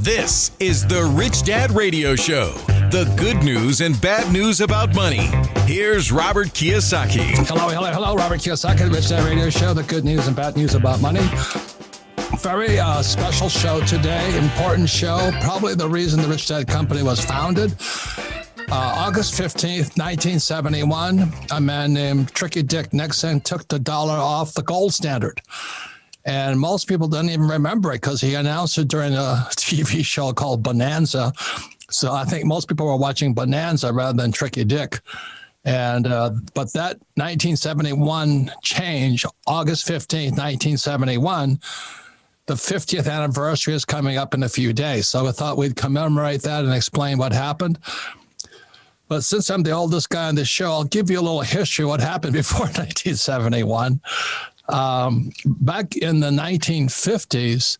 This is the Rich Dad Radio Show. The good news and bad news about money. Here's Robert Kiyosaki. Hello. Robert Kiyosaki, the Rich Dad Radio Show. The good news and bad news about money. Very special show today. Important show. Probably the reason the Rich Dad Company was founded. August 15th, 1971, a man named Tricky Dick Nixon took the dollar off the gold standard. And most people didn't even remember it because he announced it during a TV show called Bonanza. So I think most people were watching Bonanza rather than Tricky Dick. And but that 1971 change, August 15th, 1971, the 50th anniversary is coming up in a few days. So I thought we'd commemorate that and explain what happened. But since I'm the oldest guy on this show, I'll give you a little history of what happened before 1971. Back in the 1950s,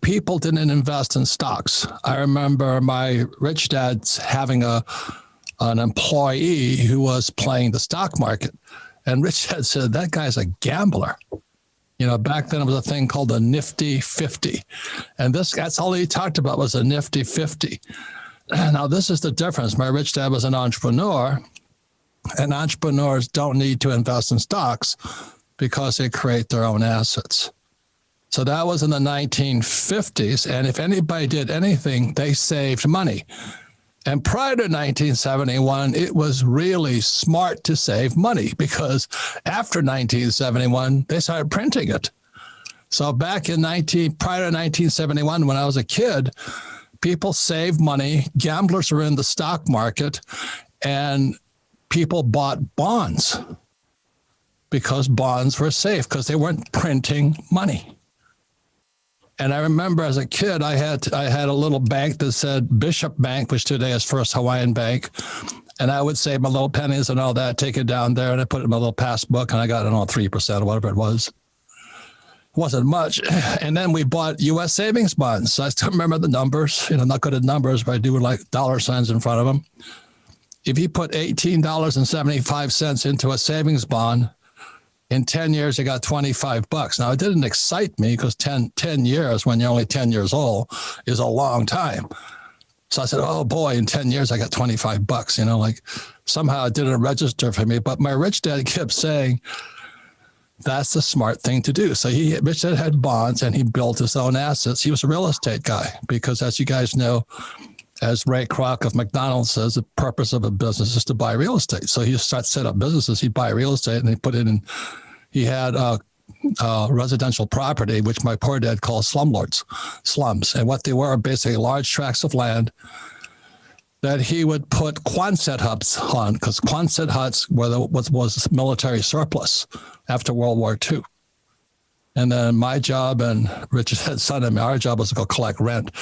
people didn't invest in stocks. I remember my rich dad having an employee who was playing the stock market. And Rich Dad said, that guy's a gambler. You know, back then it was a thing called the Nifty 50. And that's all he talked about was a Nifty 50. Now, this is the difference. My rich dad was an entrepreneur, and entrepreneurs don't need to invest in stocks because they create their own assets. So that was in the 1950s. And if anybody did anything, they saved money. And prior to 1971, it was really smart to save money because after 1971, they started printing it. So back in prior to 1971, when I was a kid, people saved money, gamblers were in the stock market, and people bought bonds because bonds were safe because they weren't printing money. And I remember as a kid, I had a little bank that said Bishop Bank, which today is First Hawaiian Bank. And I would save my little pennies and all that, take it down there, and I put it in my little passbook, and I got, 3% or whatever it was. It wasn't much. And then we bought U.S. savings bonds. So I still remember the numbers. Not good at numbers, but I do like dollar signs in front of them. If you put $18.75 into a savings bond, in 10 years, you got $25. Now, it didn't excite me because 10 years when you're only 10 years old is a long time. So I said, oh boy, in 10 years, I got $25. Somehow it didn't register for me. But my rich dad kept saying, that's the smart thing to do. So Rich Dad had bonds and he built his own assets. He was a real estate guy because, as you guys know, as Ray Kroc of McDonald's says, the purpose of a business is to buy real estate. So he started set up businesses. He'd buy real estate and he put it in. He had residential property, which my poor dad called slums. And what they were basically large tracts of land that he would put Quonset huts on, because Quonset huts was military surplus after World War II. And then my job and Richard's son and our job was to go collect rent.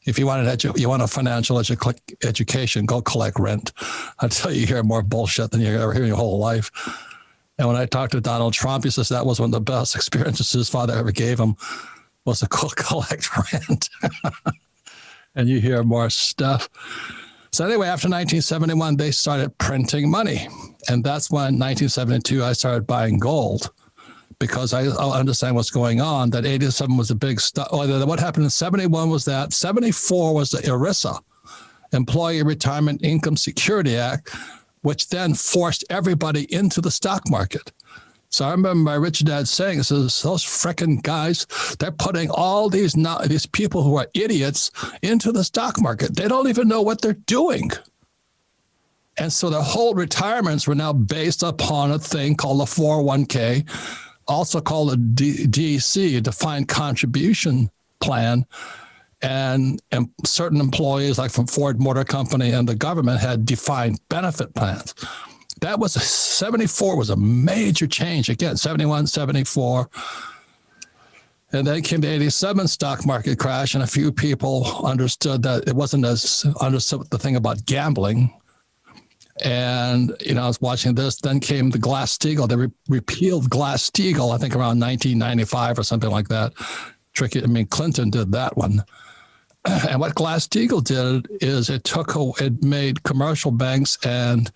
If you want a financial education, go collect rent. Until you hear more bullshit than you ever hear in your whole life. And when I talked to Donald Trump, he says that was one of the best experiences his father ever gave him, was to go collect rent. And you hear more stuff. So anyway, after 1971, they started printing money. And that's when, 1972, I started buying gold because I understand what's going on, that 87 was a big stuff. What happened in 71 was that. 74 was the ERISA, Employee Retirement Income Security Act, which then forced everybody into the stock market. So I remember my rich dad saying, those frickin' guys, they're putting all these people who are idiots into the stock market. They don't even know what they're doing. And so the whole retirements were now based upon a thing called the 401k, also called a DC, a defined contribution plan. And certain employees, like from Ford Motor Company and the government, had defined benefit plans. That was 74 was a major change. Again, 71, 74. And then came the 87 stock market crash, and a few people understood that it wasn't as understood the thing about gambling. And, I was watching this. Then came the Glass-Steagall. They repealed Glass-Steagall, I think around 1995 or something like that. Clinton did that one. And what Glass-Steagall did is it made commercial banks and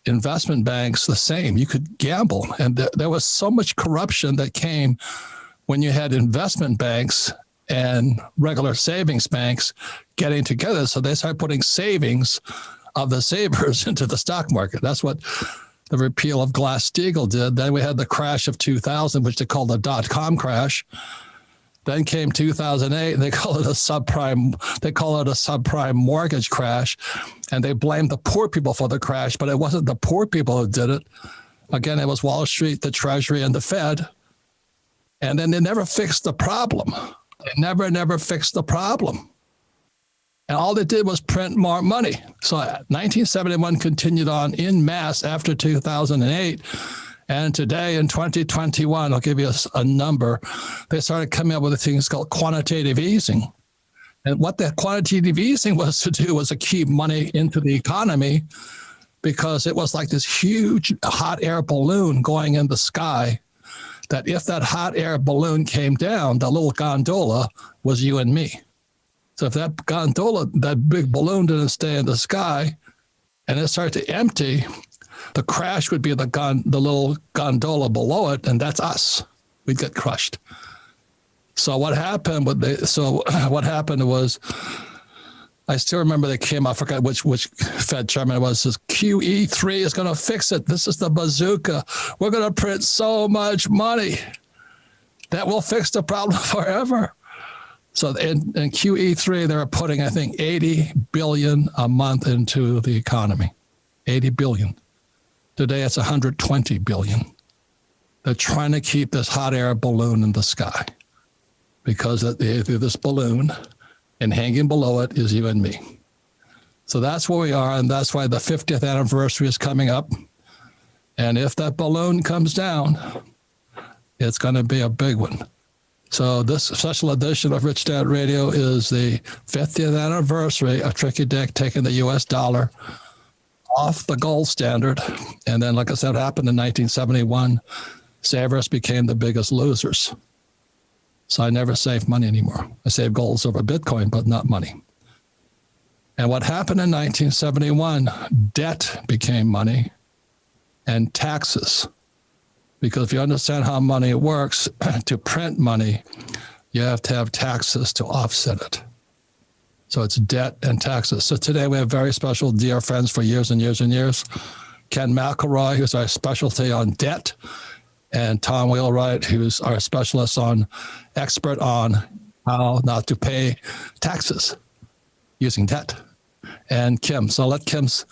investment banks the same. You could gamble. And there was so much corruption that came when you had investment banks and regular savings banks getting together. So they started putting savings of the savers into the stock market. That's what the repeal of Glass-Steagall did. Then we had the crash of 2000, which they called the dot-com crash. Then came 2008, and they call it a subprime mortgage crash, and they blamed the poor people for the crash, but it wasn't the poor people who did it. Again, it was Wall Street, the Treasury, and the Fed. And then they never fixed the problem. They never fixed the problem. And all they did was print more money. So 1971 continued on in mass after 2008. And today in 2021, I'll give you a number, they started coming up with things called quantitative easing. And what that quantitative easing was to do was to keep money into the economy, because it was like this huge hot air balloon going in the sky, that if that hot air balloon came down, the little gondola was you and me. So if that gondola, that big balloon didn't stay in the sky and it started to empty, the crash would be the little gondola below it, and that's us. We'd get crushed. So what happened was, I still remember they came, I forgot which Fed chairman it was, says QE3 is going to fix it. This is the bazooka. We're going to print so much money that will fix the problem forever. So in QE3, they were putting, I think, 80 billion a month into the economy. 80 billion. Today, it's 120 billion. They're trying to keep this hot air balloon in the sky, because this balloon, and hanging below it is you and me. So that's where we are, and that's why the 50th anniversary is coming up. And if that balloon comes down, it's going to be a big one. So this special edition of Rich Dad Radio is the 50th anniversary of Tricky Dick taking the U.S. dollar off the gold standard. And then, like I said, it happened in 1971. Savers became the biggest losers. So I never saved money anymore. I saved gold, silver, Bitcoin, but not money. And what happened in 1971, debt became money and taxes. Because if you understand how money works, to print money, you have to have taxes to offset it. So it's debt and taxes. So today we have very special dear friends for years and years and years. Ken McElroy, who's our specialty on debt, and Tom Wheelwright, who's our expert on how not to pay taxes using debt. And Kim. So let Kim's,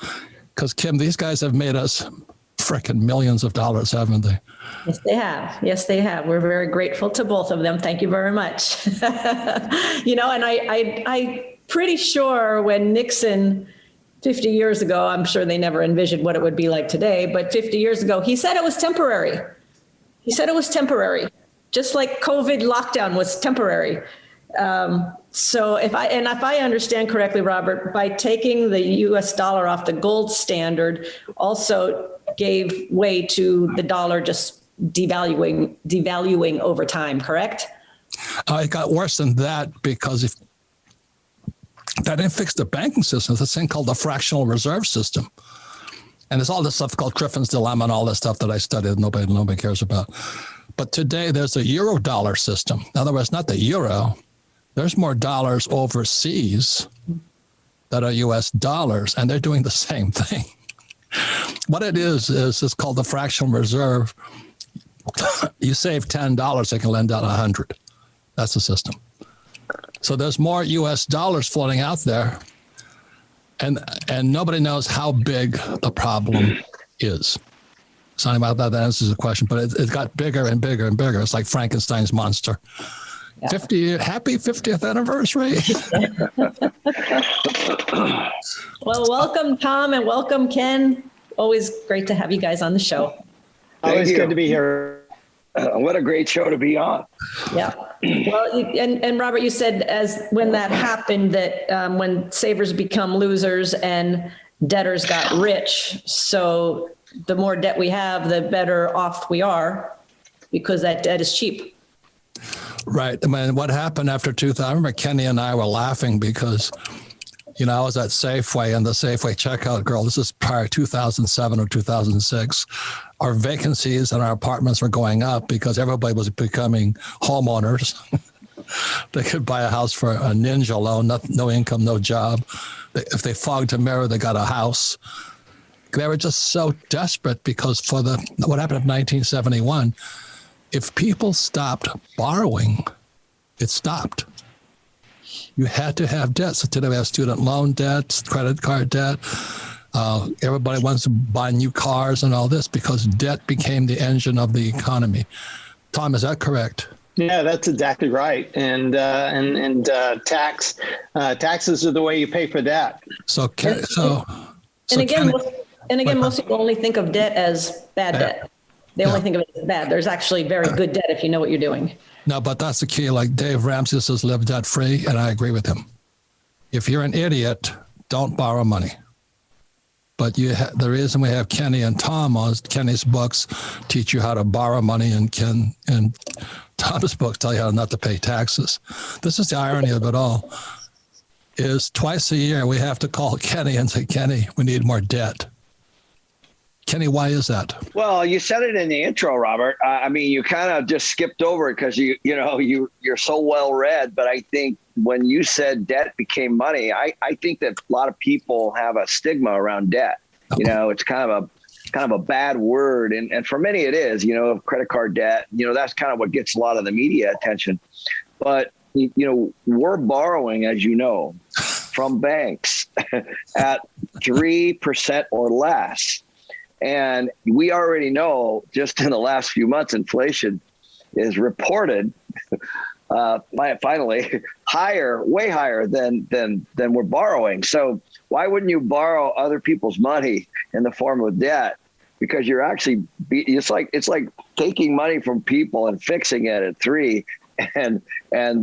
because Kim, these guys have made us frickin' millions of dollars, haven't they? Yes, they have. Yes, they have. We're very grateful to both of them. Thank you very much. And I pretty sure when Nixon 50 years ago, I'm sure they never envisioned what it would be like today, but 50 years ago, he said it was temporary. He said it was temporary, just like COVID lockdown was temporary. So if I understand correctly, Robert, by taking the US dollar off the gold standard also gave way to the dollar just devaluing over time, correct? It got worse than that, because if that didn't fix the banking system, it's a thing called the fractional reserve system. And there's all this stuff called Griffin's Dilemma and all this stuff that I studied nobody cares about. But today there's a euro dollar system. In other words, not the euro. There's more dollars overseas that are US dollars, and they're doing the same thing. What it is it's called the fractional reserve. You save $10, they can lend out 100. That's the system. So there's more US dollars floating out there, and nobody knows how big the problem is. Something about that answers the question, but it got bigger and bigger and bigger. It's like Frankenstein's monster. Yeah. Happy 50th anniversary. Well, welcome, Tom, and welcome, Ken. Always great to have you guys on the show. Always good to be here. What a great show to be on. Yeah. Well, and Robert, you said when that happened, that when savers become losers and debtors got rich, so the more debt we have, the better off we are, because that debt is cheap. Right. I mean, what happened after 2000, I remember Kenny and I were laughing because, I was at Safeway, and the Safeway checkout girl, this is prior to 2007 or 2006, our vacancies in our apartments were going up because everybody was becoming homeowners. They could buy a house for a ninja loan, no income, no job. If they fogged a mirror, they got a house. They were just so desperate because what happened in 1971, if people stopped borrowing, it stopped. You had to have debt. So today we have student loan debt, credit card debt. Everybody wants to buy new cars and all this because debt became the engine of the economy. Tom, is that correct? Yeah, that's exactly right. And taxes are the way you pay for debt. Most people only think of debt as bad debt. They only think of it as bad. There's actually very good debt if you know what you're doing. No, but that's the key. Like Dave Ramsey says, live debt free, and I agree with him. If you're an idiot, don't borrow money. But the reason we have Kenny and Tom on Kenny's books teach you how to borrow money, and Tom's books tell you how not to pay taxes. This is the irony of it all. Is twice a year we have to call Kenny and say, Kenny, we need more debt. Kenny, why is that? Well, you said it in the intro, Robert. I mean, you kind of just skipped over it because you're so well read. But I think when you said debt became money, I think that a lot of people have a stigma around debt. It's kind of a bad word, and for many it is. Credit card debt. That's kind of what gets a lot of the media attention. But we're borrowing, as you know, from banks at 3% or less. And we already know just in the last few months, inflation is reported finally way higher than we're borrowing. So why wouldn't you borrow other people's money in the form of debt? Because you're actually, it's like taking money from people and fixing it at 3, and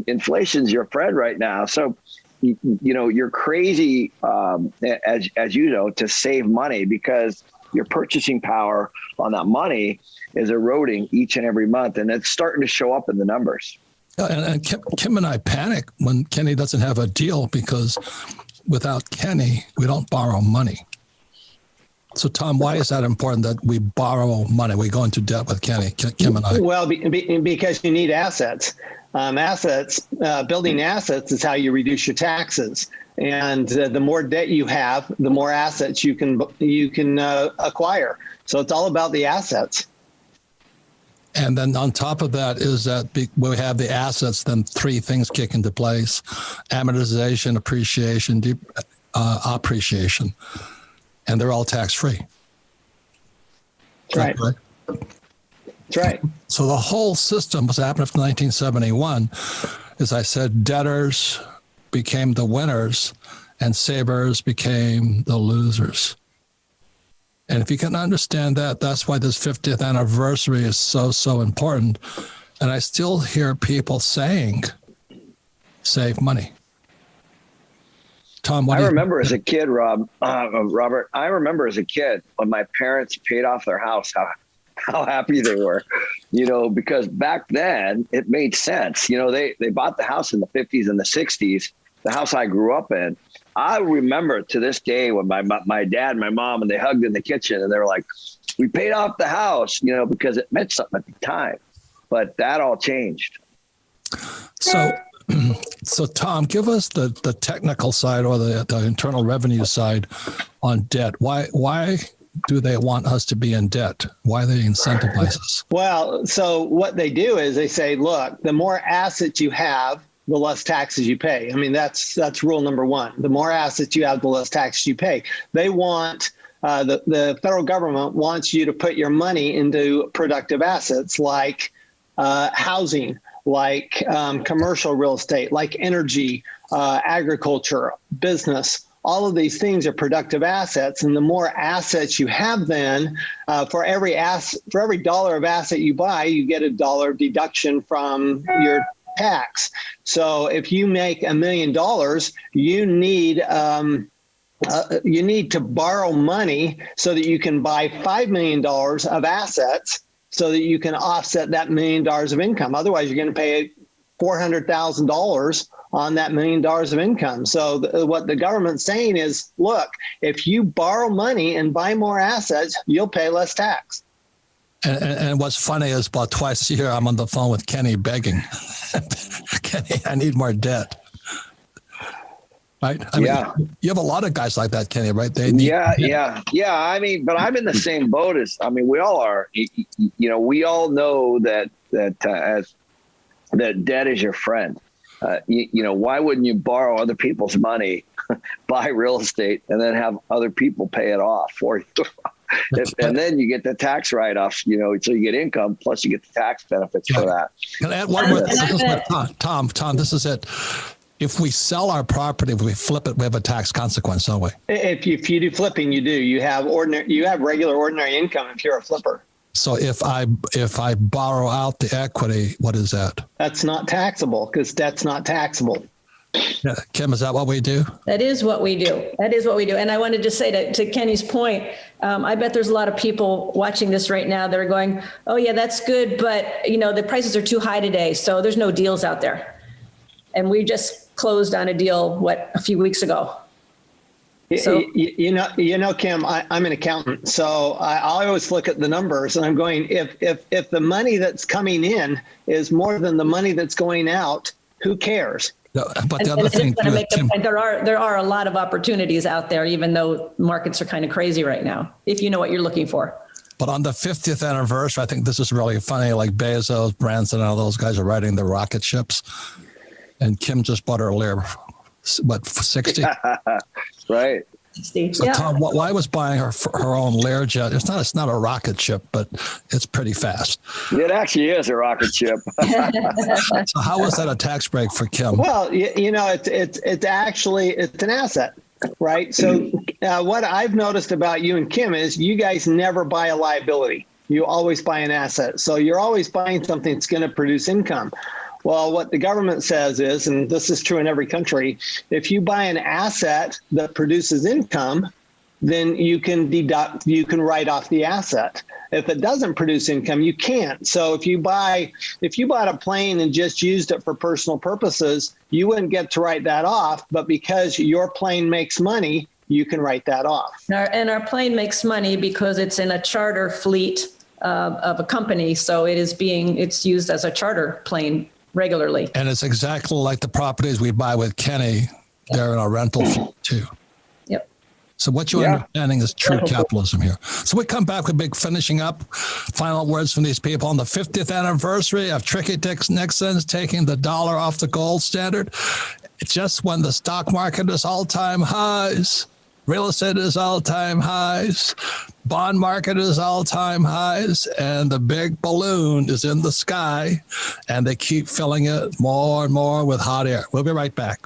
inflation's your friend right now. So you're crazy, as you know, to save money because your purchasing power on that money is eroding each and every month, and it's starting to show up in the numbers. And Kim and I panic when Kenny doesn't have a deal because without Kenny, we don't borrow money. So, Tom, why is that important that we borrow money? We go into debt with Kenny, Kim and I. Well, because you need assets. Building assets is how you reduce your taxes. And the more debt you have, the more assets you can acquire. So it's all about the assets. And then on top of that is that we have the assets, then 3 things kick into place: amortization, appreciation, appreciation, and they're all tax-free. That's right. That's right. So the whole system, what's happened after 1971, as I said, debtors became the winners and savers became the losers. And if you can understand that, that's why this 50th anniversary is so important. And I still hear people saying, save money. Tom, I remember as a kid, Robert, I remember as a kid when my parents paid off their house, how happy they were, because back then it made sense. They bought the house in the 50s and the 60s, the house I grew up in. I remember to this day when my dad and my mom, and they hugged in the kitchen and they were like, we paid off the house, because it meant something at the time, but that all changed. So Tom, give us the technical side or the internal revenue side on debt. Why do they want us to be in debt? Why they incentivize us? Well, so what they do is they say, look, the more assets you have, the less taxes you pay. I mean, that's rule number 1. The more assets you have, the less taxes you pay. They want, the federal government wants you to put your money into productive assets like housing, like commercial real estate, like energy, agriculture, business. All of these things are productive assets. And the more assets you have, then for every dollar of asset you buy, you get $1 deduction from your tax. So if you make $1 million, you need to borrow money so that you can buy $5 million of assets so that you can offset that $1 million of income. Otherwise, you're going to pay $400,000 on that $1 million of income. So what the government's saying is, look, if you borrow money and buy more assets, you'll pay less tax. And what's funny is about twice a year, I'm on the phone with Kenny begging, Kenny, I need more debt. Right? I mean, you have a lot of guys like that, Kenny, right? They need yeah. I mean, but I'm in the same boat as, I mean, we all are. You know, we all know that debt is your friend. You know, why wouldn't you borrow other people's money, buy real estate, and then have other people pay it off for you? And then you get the tax write-offs, you know, so you get income, plus you get the tax benefits for that. Can I add one more thing? Tom, this is it. If we sell our property, if we flip it, we have a tax consequence, don't we? If you do flipping, you do. You have regular ordinary income if you're a flipper. So if I borrow out the equity, what is that? That's not taxable because debt's not taxable. Yeah. Kim, is that what we do? That is what we do. And I wanted to say to Kenny's point, I bet there's a lot of people watching this right now that are going, oh yeah, that's good. But you know, the prices are too high today. So there's no deals out there. And we just closed on a deal, a few weeks ago. So, you know, Kim, I'm an accountant, so I always look at the numbers, and I'm going, if the money that's coming in is more than the money that's going out, who cares? No, but the other thing, there are a lot of opportunities out there, even though markets are kind of crazy right now, if you know what you're looking for. But on the 50th anniversary, I think this is really funny. Like Bezos, Branson, and all those guys are riding the rocket ships, and Kim just bought her Lear, what, 60? Right. So Tom, why was buying her own Learjet? It's not a rocket ship, but it's pretty fast. It actually is a rocket ship. So how was that a tax break for Kim? Well, you know, it's actually an asset, right? So what I've noticed about you and Kim is you guys never buy a liability. You always buy an asset. So you're always buying something that's going to produce income. Well, what the government says is, and this is true in every country, if you buy an asset that produces income, then you can write off the asset. If it doesn't produce income, you can't. So if you bought a plane and just used it for personal purposes, you wouldn't get to write that off. But because your plane makes money, you can write that off. Our plane makes money because it's in a charter fleet of a company. So it's used as a charter plane regularly. And it's exactly like the properties we buy with Kenny. They're in a rental fleet too. Yep. So what you're understanding is true capitalism here. So we come back with big finishing up. Final words from these people on the 50th anniversary of Tricky Dick Nixon's taking the dollar off the gold standard. Just when the stock market is all-time highs, real estate is all-time highs, bond market is all-time highs, and the big balloon is in the sky, and they keep filling it more and more with hot air. We'll be right back.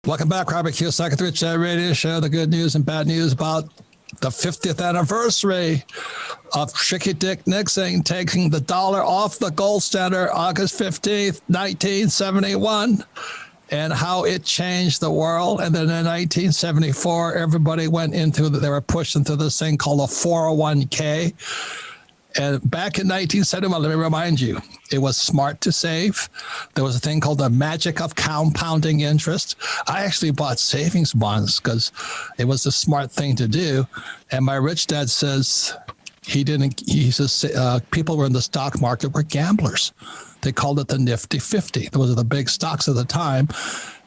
Welcome back, Robert Kiyosaki, The Rich Dad Radio Show, the good news and bad news about the 50th anniversary of Tricky Dick Nixon taking the dollar off the gold standard August 15th, 1971. And how it changed the world. And then in 1974, everybody they were pushed into this thing called a 401k. And back in 1971, let me remind you, it was smart to save. There was a thing called the magic of compounding interest. I actually bought savings bonds because it was the smart thing to do. And my rich dad says he says people were in the stock market were gamblers. They called it the Nifty 50. Those were the big stocks at the time.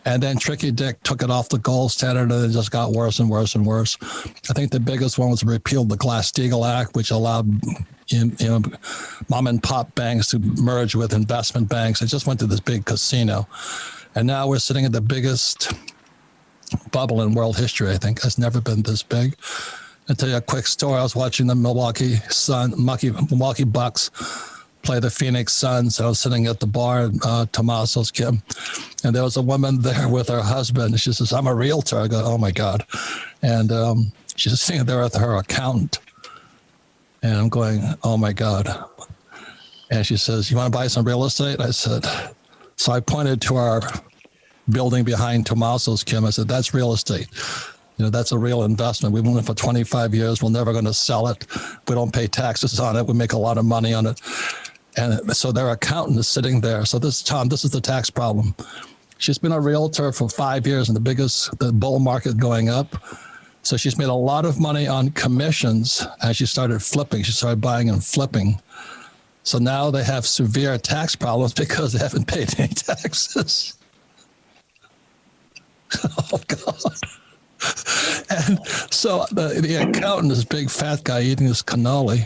And then Tricky Dick took it off the gold standard, and it just got worse and worse and worse. I think the biggest one was repealed the Glass-Steagall Act, which allowed mom and pop banks to merge with investment banks. It just went to this big casino. And now we're sitting at the biggest bubble in world history, I think. It's never been this big. I'll tell you a quick story. I was watching the Milwaukee Bucks play the Phoenix Suns. I was sitting at the bar, Tommaso's, Kim, and there was a woman there with her husband. She says, I'm a realtor. I go, oh my God. And she's sitting there with her accountant. And I'm going, oh my God. And she says, you want to buy some real estate? I said, so I pointed to our building behind Tommaso's, Kim. I said, that's real estate. That's a real investment. We've owned it for 25 years. We're never going to sell it. We don't pay taxes on it. We make a lot of money on it. And so their accountant is sitting there. So this is the tax problem. She's been a realtor for 5 years in the bull market going up. So she's made a lot of money on commissions as she started flipping. She started buying and flipping. So now they have severe tax problems because they haven't paid any taxes. Oh, God. And so the accountant, this big fat guy eating this cannoli.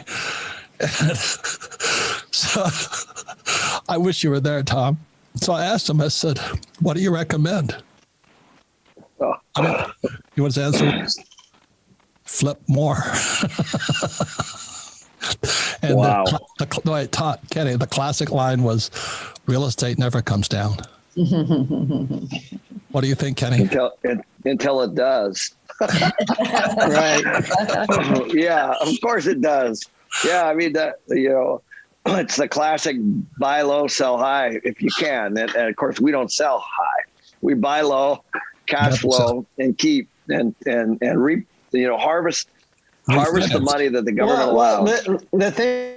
And so I wish you were there, Tom. So I asked him, I said, what do you recommend? I mean, you want his answer was, flip more. And wow. Kenny, the classic line was, real estate never comes down. What do you think, Kenny? Until it does. Right. Yeah, of course it does. Yeah, I mean, it's the classic buy low, sell high if you can. And of course, we don't sell high. We buy low, cash flow, and keep and reap. Harvest the money that the government allows. The thing,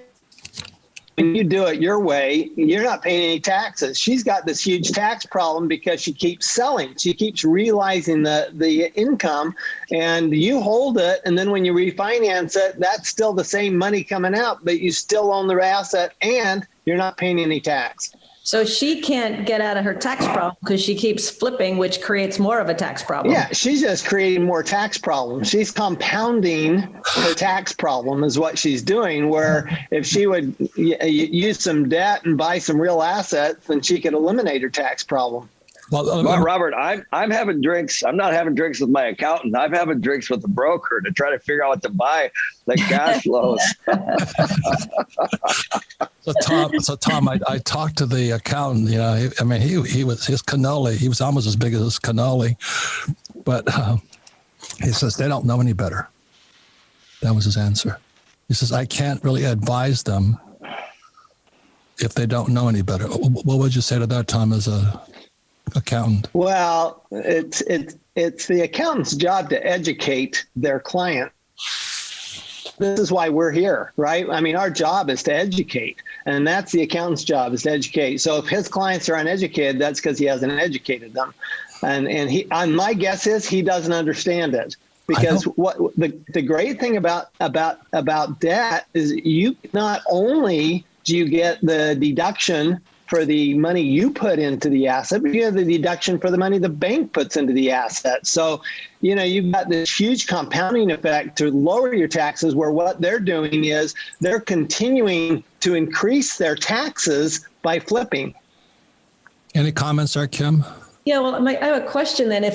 when you do it your way, you're not paying any taxes. She's got this huge tax problem because she keeps selling. She keeps realizing the income, and you hold it. And then when you refinance it, that's still the same money coming out, but you still own the asset and you're not paying any tax. So she can't get out of her tax problem because she keeps flipping, which creates more of a tax problem. Yeah, she's just creating more tax problems. She's compounding her tax problem is what she's doing, where if she would use some debt and buy some real assets, then she could eliminate her tax problem. Well, Robert, I'm having drinks. I'm not having drinks with my accountant. I'm having drinks with the broker to try to figure out what to buy, like cash flows. So Tom, I talked to the accountant. He was his cannoli. He was almost as big as his cannoli, but he says they don't know any better. That was his answer. He says I can't really advise them if they don't know any better. What would you say to that, Tom, as a accountant? Well, it's the accountant's job to educate their client. This is why we're here, right? I mean, our job is to educate, and that's the accountant's job, is to educate. So if his clients are uneducated, that's because he hasn't educated them. And my guess is he doesn't understand it, because what the great thing about debt is you not only do you get the deduction for the money you put into the asset, but you have the deduction for the money the bank puts into the asset. So, you've got this huge compounding effect to lower your taxes, where what they're doing is they're continuing to increase their taxes by flipping. Any comments there, Kim? Yeah, well, I have a question then.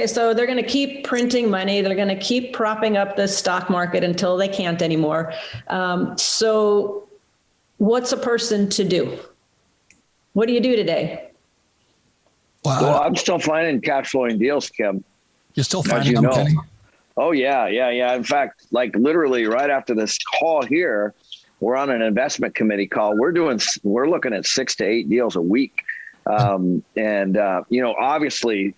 So they're going to keep printing money. They're going to keep propping up the stock market until they can't anymore. So what's a person to do? What do you do today? Well, I'm still finding cash flowing deals, Kim. You're still finding them, Kenny? Oh, yeah. In fact, like literally right after this call here, we're on an investment committee call. We're looking at 6 to 8 deals a week. Obviously,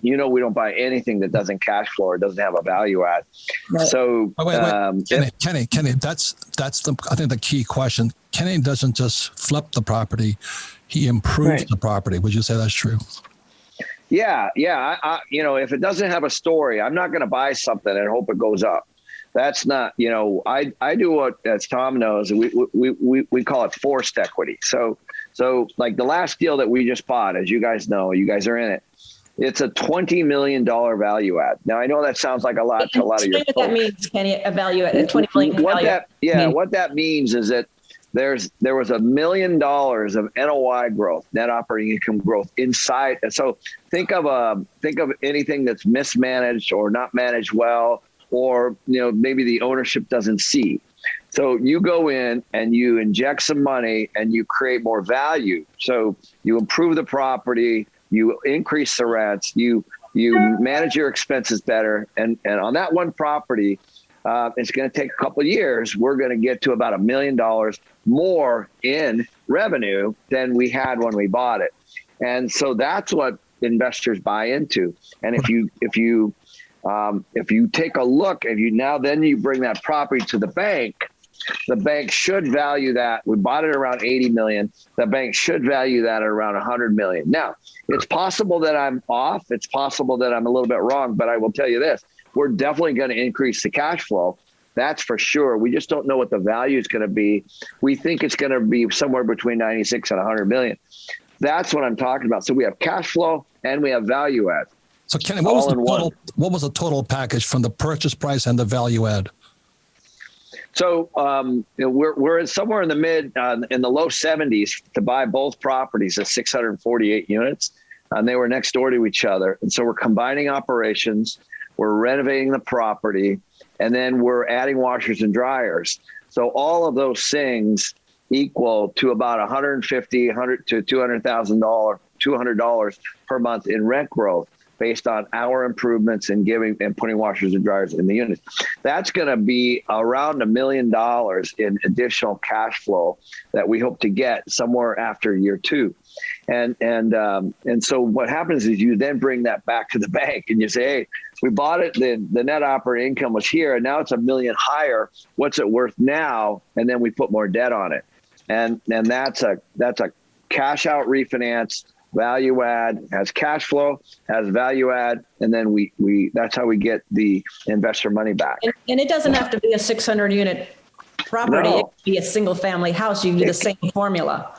we don't buy anything that doesn't cash flow or doesn't have a value add. Right. So wait. Kenny, that's I think the key question. Kenny doesn't just flip the property. He improves the property. Would you say that's true? Yeah. If it doesn't have a story, I'm not going to buy something and hope it goes up. That's not, I do what, as Tom knows, we call it forced equity. So like the last deal that we just bought, as you guys know, you guys are in it. It's a $20 million value add. Now, I know that sounds like a lot to a lot of your folks. What that means, Kenny, a value add, a $20 million value. What that means is that there was $1 million of NOI growth, net operating income growth inside. And so think of anything that's mismanaged or not managed well, or maybe the ownership doesn't see. So you go in and you inject some money and you create more value. So you improve the property, you increase the rents, you manage your expenses better, and on that one property. It's going to take a couple of years. We're going to get to about $1 million more in revenue than we had when we bought it. And so that's what investors buy into. And if you take a look, then you bring that property to the bank should value that. We bought it around 80 million. The bank should value that at around 100 million. Now, it's possible that I'm off. It's possible that I'm a little bit wrong, but I will tell you this. we're definitely going to increase the cash flow. That's for sure. We just don't know what the value is going to be. We think it's going to be somewhere between 96 and 100 million. That's what I'm talking about. So we have cash flow and we have value add. So Kenny, what was the total package from the purchase price and the value add? So we're somewhere in the low 70s to buy both properties at 648 units, and they were next door to each other. And so we're combining operations, we're renovating the property, and then we're adding washers and dryers. So all of those things equal to about $150 to $200,000 per month in rent growth, based on our improvements in putting washers and dryers in the units. That's going to be around $1 million in additional cash flow that we hope to get somewhere after year 2. And so what happens is you then bring that back to the bank and you say, hey, we bought it, the net operating income was here, and now it's $1 million higher. What's it worth now? And then we put more debt on it. And that's a cash out refinance. Value add has cash flow, has value add, and then we that's how we get the investor money back. And it doesn't have to be a 600 unit property. No. It could be a single family house. You can do the same formula.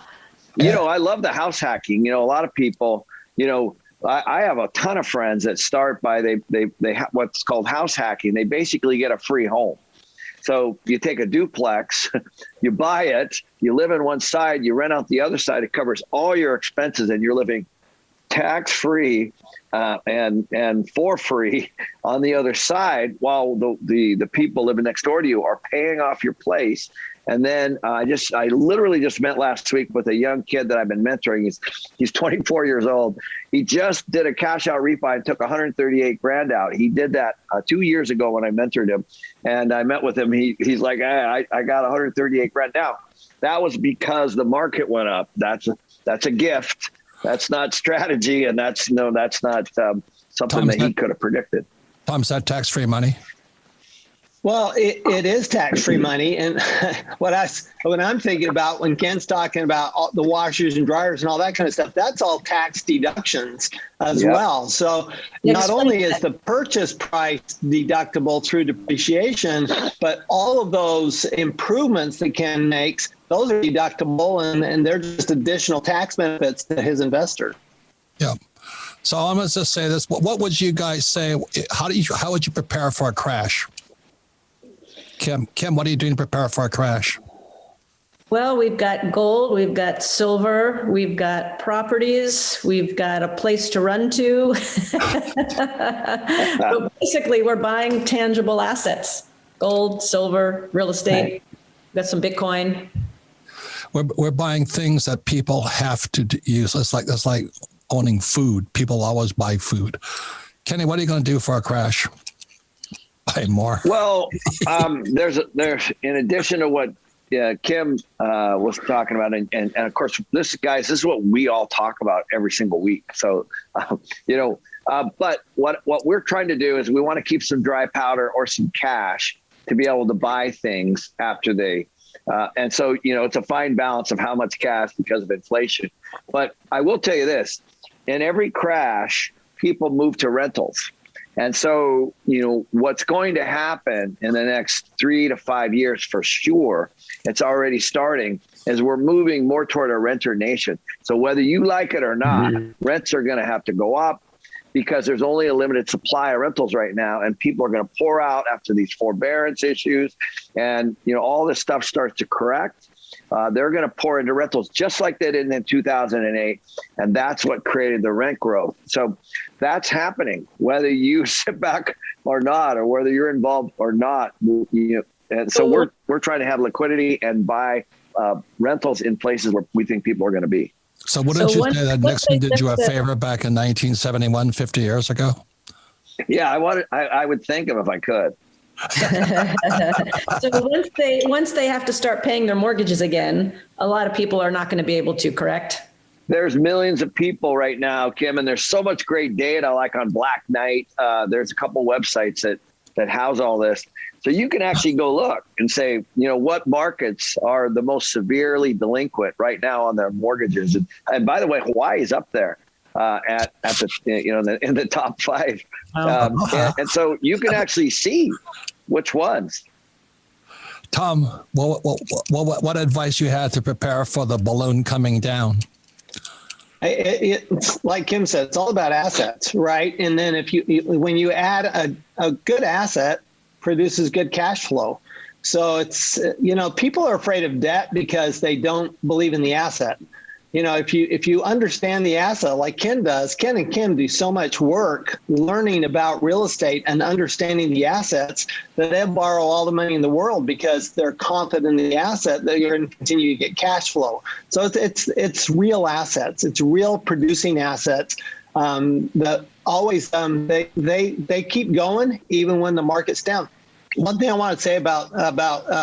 I love the house hacking. A lot of people, I have a ton of friends that start by they what's called house hacking. They basically get a free home. So you take a duplex, you buy it, you live in one side, you rent out the other side. It covers all your expenses, and you're living tax-free and for free on the other side, while the people living next door to you are paying off your place. And then I literally just met last week with a young kid that I've been mentoring. He's 24 years old. He just did a cash out refi and took 138 grand out. He did that 2 years ago when I mentored him, and I met with him. He's like, hey, I got 138 grand now. That was because the market went up. That's a gift. That's not strategy, and that's not something that he could have predicted. Tom's that tax-free money? Well, it is tax-free money. And what I'm thinking about when Ken's talking about all the washers and dryers and all that kind of stuff, that's all tax deductions as well. So not only is the purchase price deductible through depreciation, but all of those improvements that Ken makes, those are deductible, and they're just additional tax benefits to his investor. Yeah. So I'm going to just say this. What would you guys say? How would you prepare for a crash? Kim, what are you doing to prepare for a crash? Well, we've got gold, we've got silver, we've got properties, we've got a place to run to. But basically, we're buying tangible assets: gold, silver, real estate. Got some Bitcoin. We're buying things that people have to use. It's like owning food. People always buy food. Kenny, what are you going to do for a crash? Buy more. Well, there's in addition to what Kim was talking about, and of course, this is what we all talk about every single week. So, but what we're trying to do is we want to keep some dry powder or some cash to be able to buy things after they. And so, it's a fine balance of how much cash because of inflation. But I will tell you this: in every crash, people move to rentals. And so, what's going to happen in the next 3 to 5 years for sure, it's already starting, is we're moving more toward a renter nation. So whether you like it or not, rents are going to have to go up because there's only a limited supply of rentals right now, and people are going to pour out after these forbearance issues. And, all this stuff starts to correct. They're going to pour into rentals just like they did in 2008. And that's what created the rent growth. So that's happening, whether you sit back or not, or whether you're involved or not. And so we're trying to have liquidity and buy rentals in places where we think people are going to be. So wouldn't you say that Nixon did you a favor back in 1971, 50 years ago? Yeah, I would thank him if I could. So once they have to start paying their mortgages again, a lot of people are not going to be able to, correct? There's millions of people right now, Kim, and there's so much great data, like on Black Knight. There's a couple websites that house all this. So you can actually go look and say, what markets are the most severely delinquent right now on their mortgages. And by the way, Hawaii is up there. at the in the top 5, and so you can actually see which ones. Tom, what advice you had to prepare for the balloon coming down? It's like Kim said, it's all about assets, right? And then when you add a good asset, produces good cash flow. So it's, people are afraid of debt because they don't believe in the asset. If you understand the asset like Ken does, Ken and Kim do so much work learning about real estate and understanding the assets that they'll borrow all the money in the world because they're confident in the asset that you're going to continue to get cash flow. So it's real assets. It's real producing assets that always they keep going even when the market's down. One thing I want to say about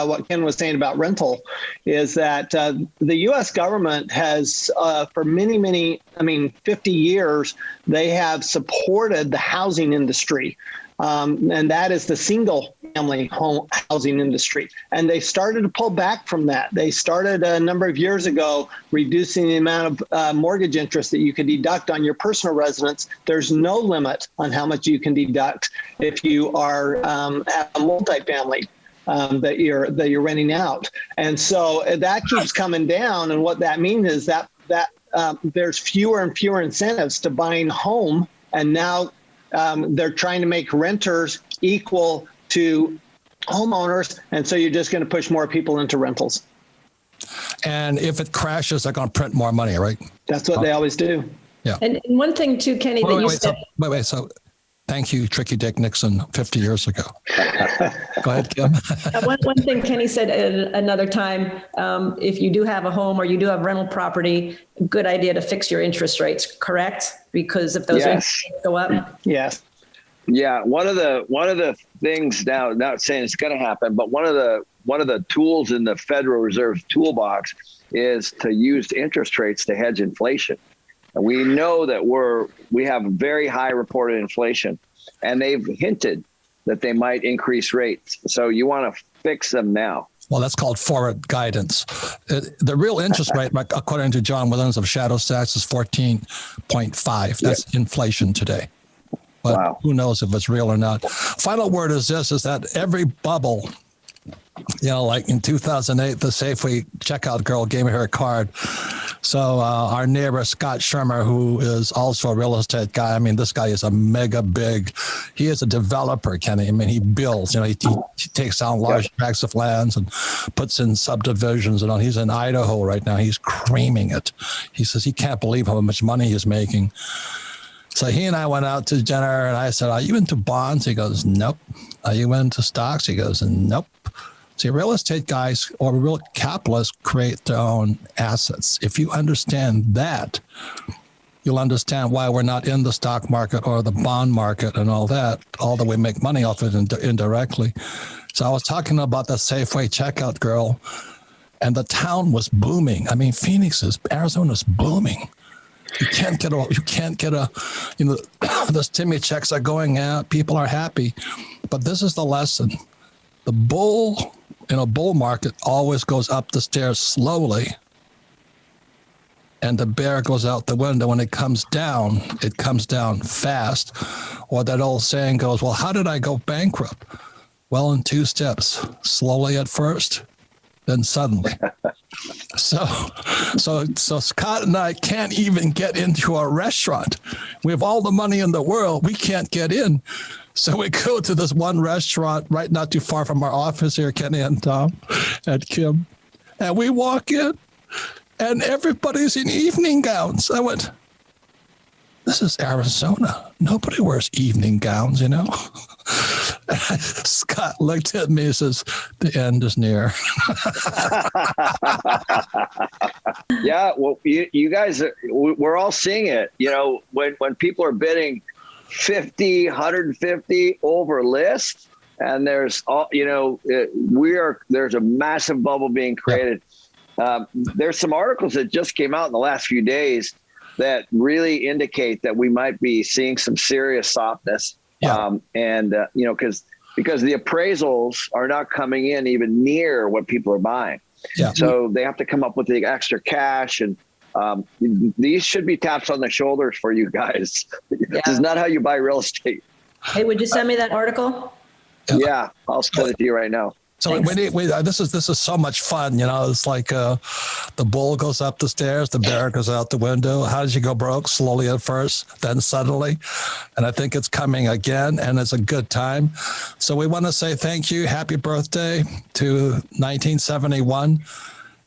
what Ken was saying about rental is that the U.S. government has, for many, 50 years, they have supported the housing industry. And that is the single-family home housing industry. And they started to pull back from that. They started a number of years ago reducing the amount of mortgage interest that you could deduct on your personal residence. There's no limit on how much you can deduct if you are at a multifamily that you're renting out. And so that keeps coming down. And what that means is that there's fewer and fewer incentives to buying home. And now they're trying to make renters equal to homeowners. And so you're just going to push more people into rentals. And if it crashes, they're going to print more money, right? That's what they always do. Yeah. And one thing too, Kenny, that you said. So thank you, Tricky Dick Nixon, 50 years ago. Go ahead, Kim. One thing Kenny said another time, if you do have a home or you do have rental property, good idea to fix your interest rates, correct? Because if those interest rates go up. Yes. Yeah. One of the things now, not saying it's going to happen, but one of the tools in the Federal Reserve's toolbox is to use interest rates to hedge inflation. And we know that we have very high reported inflation, and they've hinted that they might increase rates. So you want to fix them now. Well, that's called forward guidance. The real interest rate, according to John Williams of Shadow Stacks, is 14.5. That's inflation today. But who knows if it's real or not. Final word is this, is that every bubble, like in 2008, the Safeway checkout girl gave me her card. So our neighbor, Scott Shermer, who is also a real estate guy, this guy is a mega big, he is a developer, Kenny. He builds, he takes down large tracts of lands and puts in subdivisions and all. He's in Idaho right now. He's creaming it. He says he can't believe how much money he's making. So he and I went out to dinner and I said, are you into bonds? He goes, nope. Are you into stocks? He goes, nope. See, real estate guys or real capitalists create their own assets. If you understand that, you'll understand why we're not in the stock market or the bond market and all that, although we make money off it indirectly. So I was talking about the Safeway checkout girl, and the town was booming. Arizona's booming. You can't get a, the stimmy checks are going out. People are happy. But this is the lesson. The bull in a bull market always goes up the stairs slowly, and the bear goes out the window. When it comes down fast. Or that old saying goes, well, how did I go bankrupt? Well, in 2 steps, slowly at first, then suddenly. So Scott and I can't even get into a restaurant. We have all the money in the world. We can't get in. So we go to this one restaurant right not too far from our office here, Kenny and Tom and Kim. And we walk in and everybody's in evening gowns. I went, this is Arizona. Nobody wears evening gowns, Scott looked at me and says, the end is near. Yeah, well, you guys, we're all seeing it. When people are bidding 50, 150 over list, and there's there's a massive bubble being created. There's some articles that just came out in the last few days that really indicate that we might be seeing some serious softness. Because the appraisals are not coming in even near what people are buying. Yeah. So they have to come up with the extra cash, and These should be taps on the shoulders for you guys. This is not how you buy real estate. Hey, would you send me that article? Yeah, I'll send it to you right now. So this is so much fun. It's like the bull goes up the stairs, the bear goes out the window. How did you go broke? Slowly at first, then suddenly. And I think it's coming again, and it's a good time. So we want to say thank you. Happy birthday to 1971.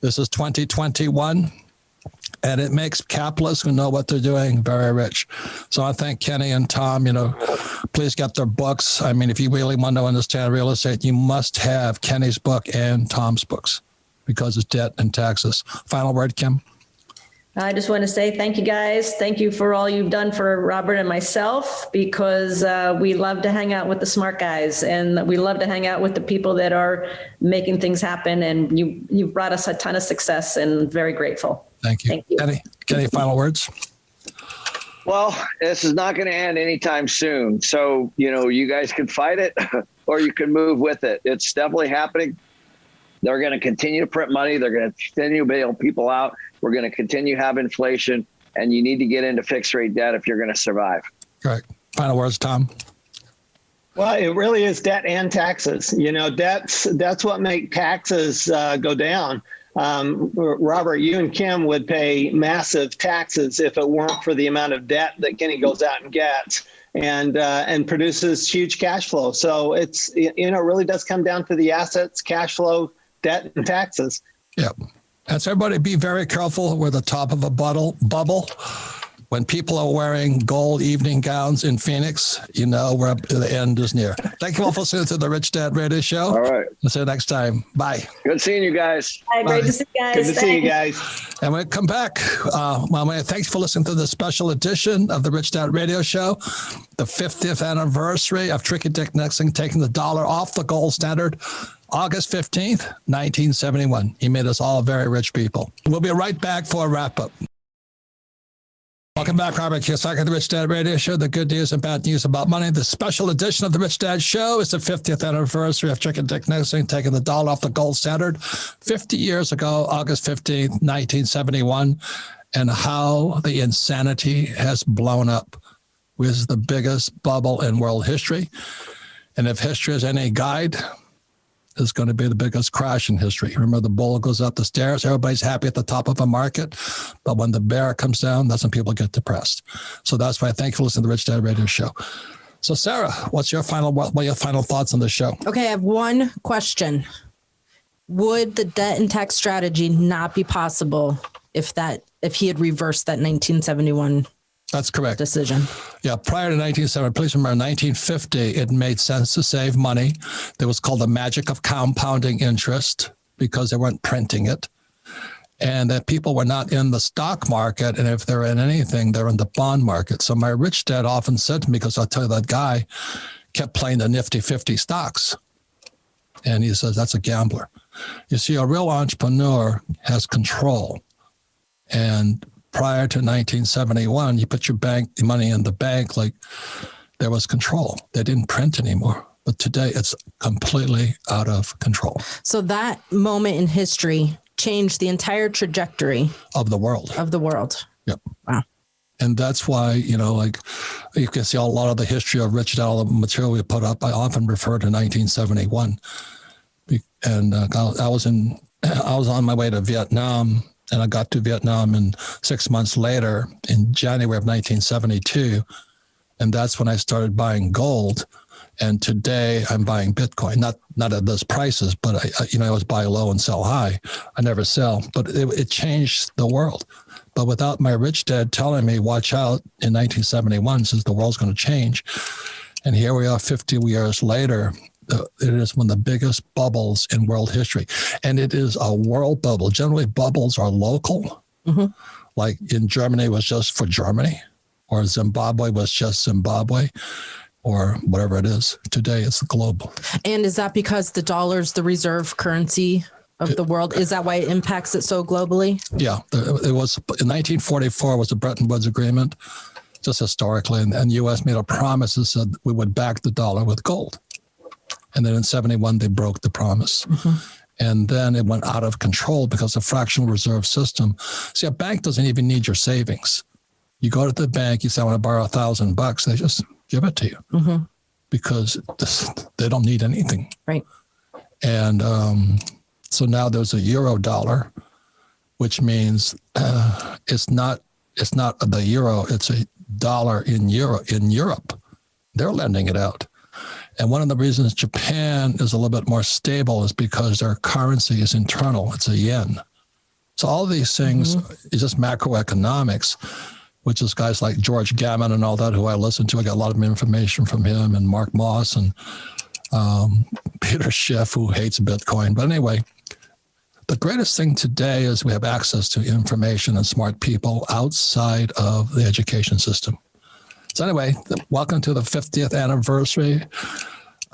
This is 2021. And it makes capitalists who know what they're doing very rich. So I thank Kenny and Tom, please get their books. I mean, if you really want to understand real estate, you must have Kenny's book and Tom's books because it's debt and taxes. Final word, Kim? I just want to say thank you, guys. Thank you for all you've done for Robert and myself, because we love to hang out with the smart guys, and we love to hang out with the people that are making things happen. And you've brought us a ton of success, and very grateful. Thank you. Thank you. Kenny, final words? Well, this is not going to end anytime soon. So, you guys can fight it or you can move with it. It's definitely happening. They're going to continue to print money. They're going to continue to bail people out. We're going to continue to have inflation, and you need to get into fixed rate debt if you're going to survive. Correct. Final words, Tom? Well, it really is debt and taxes. That's what make taxes go down. Robert, you and Kim would pay massive taxes if it weren't for the amount of debt that Kenny goes out and gets and produces huge cash flow. So it really does come down to the assets, cash flow, debt, and taxes. Yep. And so everybody be very careful. We're the top of a bubble. When people are wearing gold evening gowns in Phoenix, where the end is near. Thank you all for listening to the Rich Dad Radio Show. All right. We'll see you next time. Bye. Good seeing you guys. Hi, great to see you guys. Good to see you guys. And when we come back, thanks for listening to the special edition of the Rich Dad Radio Show, the 50th anniversary of Tricky Dick Nixon taking the dollar off the gold standard, August 15th, 1971. He made us all very rich people. We'll be right back for a wrap-up. Welcome back, Robert Kiyosaki, the Rich Dad Radio Show, the good news and bad news about money. The special edition of the Rich Dad Show is the 50th anniversary of Chicken Dick Nixon taking the dollar off the gold standard 50 years ago, August 15th, 1971, and how the insanity has blown up with the biggest bubble in world history. And if history is any guide, is going to be the biggest crash in history. Remember, the bull goes up the stairs. Everybody's happy at the top of a market. But when the bear comes down, that's when people get depressed. So that's why I thank you for listening to the Rich Dad Radio Show. So, Sarah, what are your final thoughts on the show? Okay, I have one question. Would the debt and tax strategy not be possible if he had reversed that 1971 That's correct. decision? Yeah, prior to 1970, please remember, 1950, it made sense to save money. It was called the magic of compounding interest because they weren't printing it. And that people were not in the stock market. And if they're in anything, they're in the bond market. So my rich dad often said to me, because I'll tell you, that guy kept playing the Nifty 50 stocks. And he says, that's a gambler. You see, a real entrepreneur has control. And prior to 1971, you put your money in the bank like there was control. They didn't print anymore. But today it's completely out of control. So that moment in history changed the entire trajectory of the world. Yep. Wow. And that's why, like you can see a lot of the history of Rich Dad, all the material we put up, I often refer to 1971. And I was on my way to Vietnam. And I got to Vietnam, and 6 months later, in January of 1972, and that's when I started buying gold. And today I'm buying Bitcoin, not at those prices, but I always buy low and sell high. I never sell, but it changed the world. But without my rich dad telling me, watch out in 1971, since the world's going to change. And here we are 50 years later. It is one of the biggest bubbles in world history. And it is a world bubble. Generally, bubbles are local. Mm-hmm. Like in Germany, it was just for Germany, or Zimbabwe was just Zimbabwe, or whatever it is. Today, it's global. And is that because the dollar's the reserve currency of the world? Is that why it impacts it so globally? Yeah. It was in 1944 was the Bretton Woods Agreement, just historically. And the U.S. made a promise that said we would back the dollar with gold. And then in 71, they broke the promise. Mm-hmm. And then it went out of control because the fractional reserve system. See, a bank doesn't even need your savings. You go to the bank, you say, I want to borrow $1,000. They just give it to you because they don't need anything. Right. And so now there's a euro dollar, which means it's not the euro, it's a dollar in Europe. They're lending it out. And one of the reasons Japan is a little bit more stable is because their currency is internal. It's a yen. So all these things is just macroeconomics, which is guys like George Gammon and all that, who I listen to. I got a lot of information from him, and Mark Moss and Peter Schiff, who hates Bitcoin. But anyway, the greatest thing today is we have access to information and smart people outside of the education system. So anyway, welcome to the 50th anniversary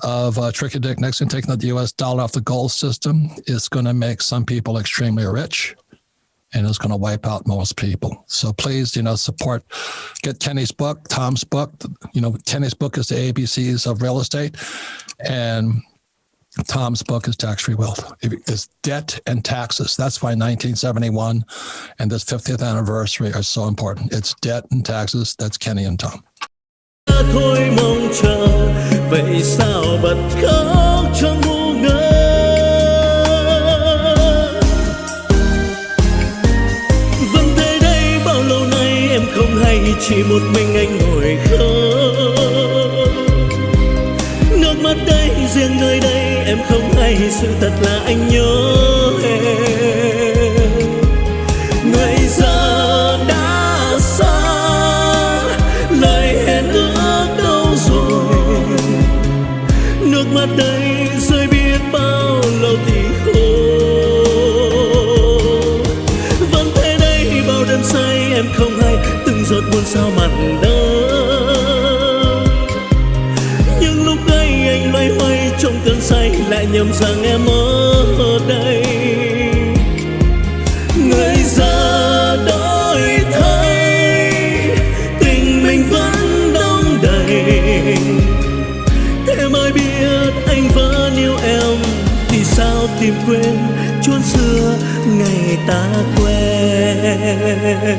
of Tricky Dick Nixon taking the U.S. dollar off the gold system. It's going to make some people extremely rich, and it's going to wipe out most people. So please, support, get Kenny's book, Tom's book. Kenny's book is the ABCs of real estate, and Tom's book is Tax-Free Wealth. It's debt and taxes. That's why 1971 and this 50th anniversary are so important. It's debt and taxes. That's Kenny and Tom. Thôi mong chờ vậy sao bật khóc trong ngu ngơ vẫn thế đây bao lâu nay em không hay chỉ một mình anh ngồi khóc nước mắt đây riêng nơi đây em không hay sự thật là anh nhớ em người giờ đã xa lời hẹn ước đâu rồi nước mắt đây rơi biết bao lâu thì khô vẫn thế đây bao đêm say em không hay từng giọt buồn sao mặn đắng nhưng lúc ấy anh loay hoay trong cơn say lại nhầm rằng em ở đây người giờ đổi thay tình mình vẫn đong đầy thế mới biết anh vẫn yêu em vì sao tìm quên chốn xưa ngày ta quen